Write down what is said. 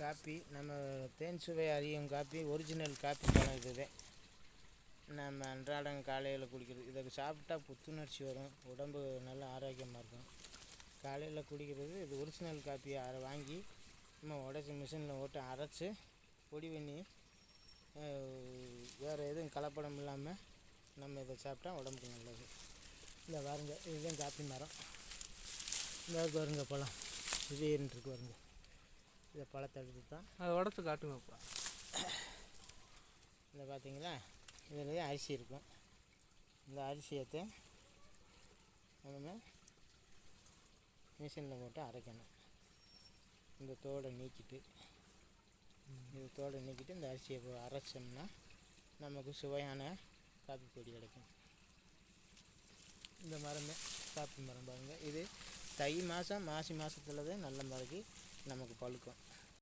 Copy. நம்ம தேன் சுவை அறியும் காப்பி, ஒரிஜினல் காப்பி பழம் இதுதான். நம்ம அன்றாடம் காலையில் குடிக்கிறது. இதை சாப்பிட்டா புத்துணர்ச்சி வரும், உடம்பு நல்லா ஆரோக்கியமாக இருக்கும். காலையில் குடிக்கிறது இது ஒரிஜினல் காப்பியை வாங்கி நம்ம உடச்சி மிஷினில் போட்டு அரைச்சி பொடி பண்ணி வேறு எதுவும் கலப்படம் இல்லாமல் நம்ம இதை சாப்பிட்டா உடம்புக்கு நல்லது. இந்த பாருங்க, இதுதான் காப்பி மரம். இந்த பாருங்க பழம் திடீர்னு இருக்கு பாருங்க. இதை பழத்தை எடுத்து தான் அதை உடச்சி காட்டுங்கப்பா. இதை பார்த்தீங்களா, இதுலேயே அரிசி இருக்கும். இந்த அரிசியத்தை நம்ம மிஷினில் போட்டு அரைக்கணும். இந்த தோடை நீக்கிட்டு இந்த அரிசியை அரைச்சோம்னா நமக்கு சுவையான காப்பி பொடி கிடைக்கும். இந்த மரமே காப்பி மரம் பாருங்கள். இது தை மாதம் மாசி மாதத்துல தான் நல்ல மரக்கு நமக்கு பழுக்கும்.